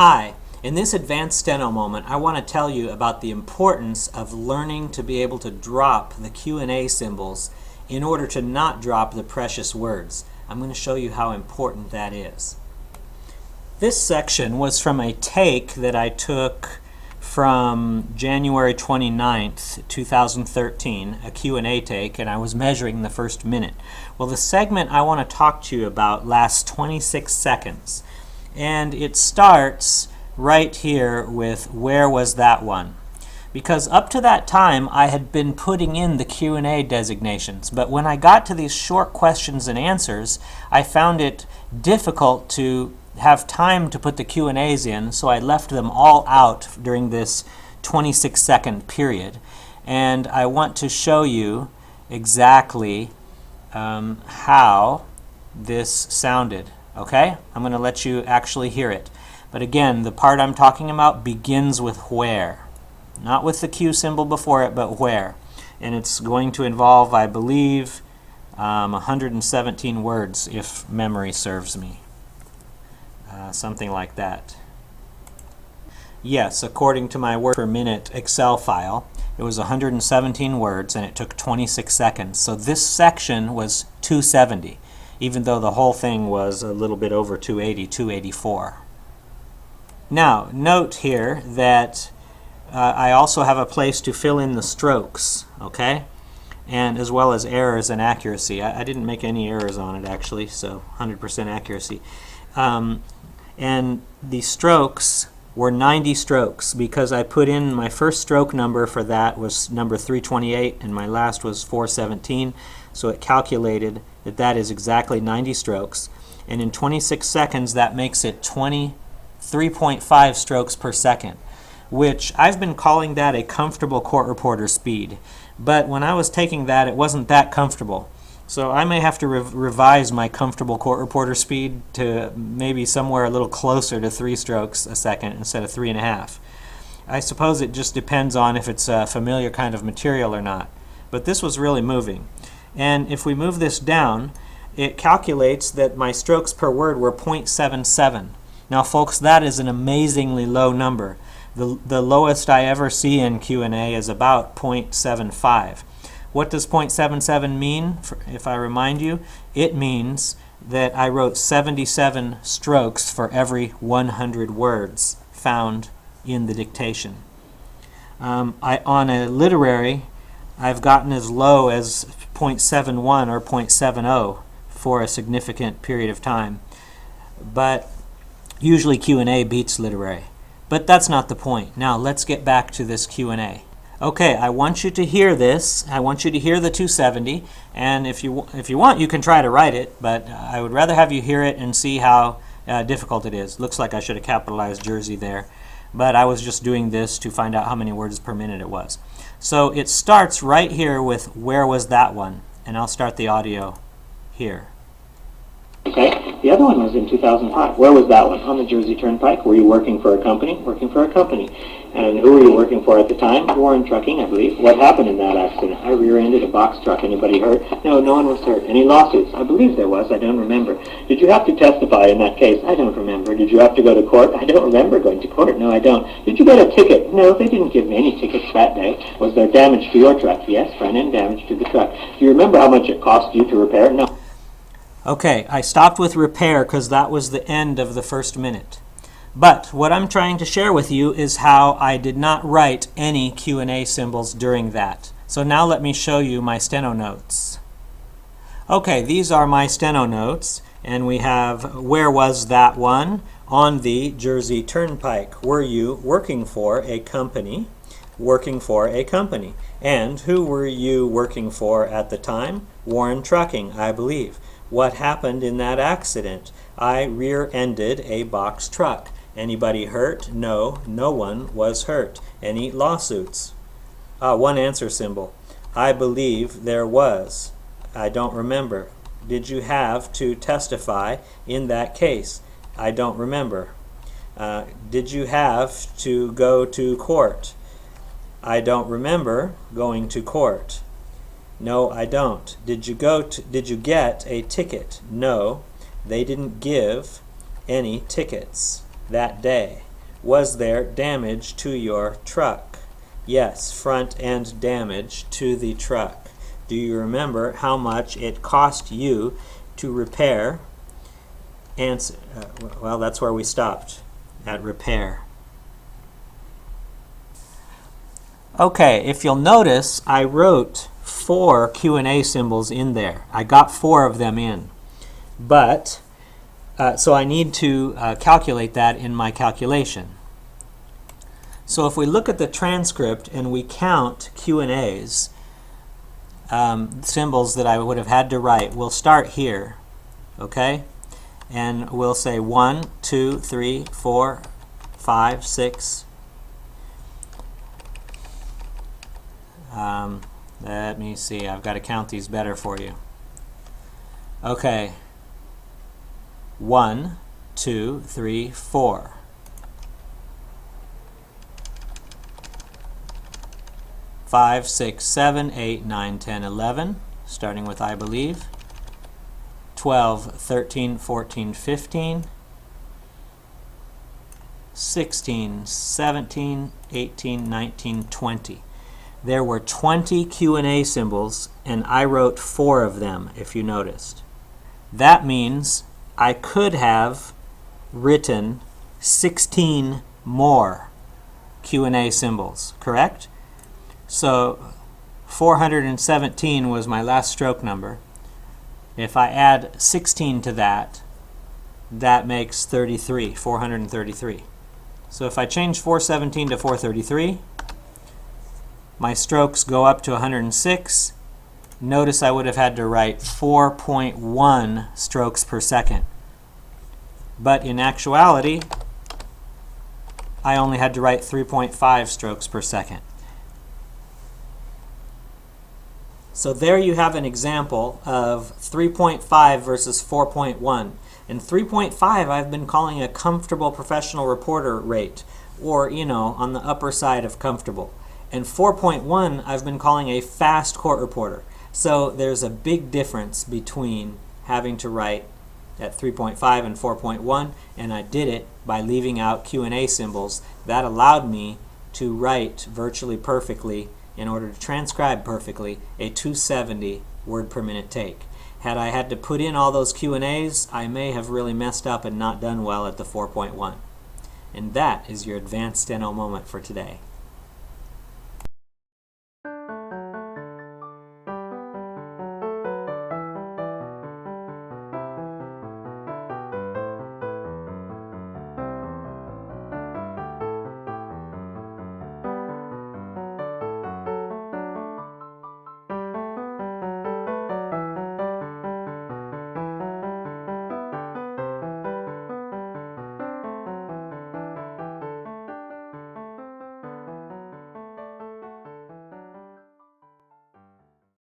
Hi, in this advanced steno moment, I want to tell you about the importance of learning to be able to drop the Q&A symbols in order to not drop the precious words. I'm going to show you how important that is. This section was from a take that I took from January 29th, 2013, a Q&A take, and I was measuring the first minute. Well, the segment I want to talk to you about lasts 26 seconds. And it starts right here with "where was that one?" Because up to that time I had been putting in the Q&A designations, but when I got to these short questions and answers, I found it difficult to have time to put the Q&As in, so I left them all out during this 26-second period. And I want to show you exactly how this sounded. Okay? I'm going to let you actually hear it. But again, the part I'm talking about begins with where. Not with the Q symbol before it, but where. And it's going to involve, I believe, 117 words, if memory serves me. Something like that. Yes, according to my word per minute Excel file, it was 117 words and it took 26 seconds. So this section was 270. Even though the whole thing was a little bit over 280, 284. Now, note here that I also have a place to fill in the strokes, okay? And as well as errors and accuracy. I didn't make any errors on it actually, so 100% accuracy. And the strokes were 90 strokes because I put in my first stroke number for that was number 328 and my last was 417. So it calculated that that is exactly 90 strokes. And in 26 seconds that makes it 23.5 strokes per second, which I've been calling that a comfortable court reporter speed. But when I was taking that, it wasn't that comfortable. So I may have to revise my comfortable court reporter speed to maybe somewhere a little closer to 3 strokes a second instead of 3.5. I suppose it just depends on if it's a familiar kind of material or not. But this was really moving. And if we move this down, it calculates that my strokes per word were 0.77. Now folks, that is an amazingly low number. The lowest I ever see in Q&A is about 0.75. What does 0.77 mean? If I remind you, it means that I wrote 77 strokes for every 100 words found in the dictation. On a literary, I've gotten as low as 0.71 or 0.70 for a significant period of time. But usually Q&A beats literary. But that's not the point. Now let's get back to this Q&A. Okay, I want you to hear this. I want you to hear the 270, and if you want, you can try to write it, but I would rather have you hear it and see how difficult it is. Looks like I should have capitalized Jersey there, but I was just doing this to find out how many words per minute it was. So it starts right here with "where was that one?" and I'll start the audio here. Okay, the other one was in 2005. Where was that one? On the Jersey Turnpike. Were you working for a company? Working for a company. And who were you working for at the time? Warren Trucking, I believe. What happened in that accident? I rear-ended a box truck. Anybody hurt? No, no one was hurt. Any lawsuits? I believe there was. I don't remember. Did you have to testify in that case? I don't remember. Did you have to go to court? I don't remember going to court. No, I don't. Did you get a ticket? No, they didn't give me any tickets that day. Was there damage to your truck? Yes, front-end damage to the truck. Do you remember how much it cost you to repair? No. Okay, I stopped with repair because that was the end of the first minute. But what I'm trying to share with you is how I did not write any Q&A symbols during that. So now let me show you my steno notes. Okay, these are my steno notes, and we have "where was that one?" on the Jersey Turnpike. Were you working for a company? Working for a company. And who were you working for at the time? Warren Trucking, I believe. What happened in that accident? I rear-ended a box truck. Anybody hurt? No, no one was hurt. Any lawsuits? One answer symbol. I believe there was. I don't remember. Did you have to testify in that case? I don't remember. Did you have to go to court? I don't remember going to court. No, I don't. Did you get a ticket? No, they didn't give any tickets that day. Was there damage to your truck? Yes, front end damage to the truck. Do you remember how much it cost you to repair? Answer, well, that's where we stopped, at repair. Okay, if you'll notice, I wrote 4 Q&A symbols in there. I got 4 of them in. But, so I need to calculate that in my calculation. So if we look at the transcript and we count Q&As, symbols that I would have had to write, we'll start here, okay? And we'll say 1, 2, 3, 4, 5, 6. Let me see, I've got to count these better for you. Okay. 1, 2, 3, 4. 5, 6, 7, 8, 9, 10, 11, starting with I believe. 12, 13, 14, 15. 16, 17, 18, 19, 20. There were 20 Q&A symbols, and I wrote 4 of them, if you noticed. That means I could have written 16 more Q&A symbols, correct? So 417 was my last stroke number. If I add 16 to that, that makes 33, 433. So if I change 417 to 433, my strokes go up to 106. Notice I would have had to write 4.1 strokes per second. But in actuality, I only had to write 3.5 strokes per second. So there you have an example of 3.5 versus 4.1. And 3.5 I've been calling a comfortable professional reporter rate, or, you know, on the upper side of comfortable. And 4.1 I've been calling a fast court reporter. So there's a big difference between having to write at 3.5 and 4.1, and I did it by leaving out Q&A symbols. That allowed me to write virtually perfectly, in order to transcribe perfectly, a 270 word per minute take. Had I had to put in all those Q&As, I may have really messed up and not done well at the 4.1. And that is your advanced steno moment for today.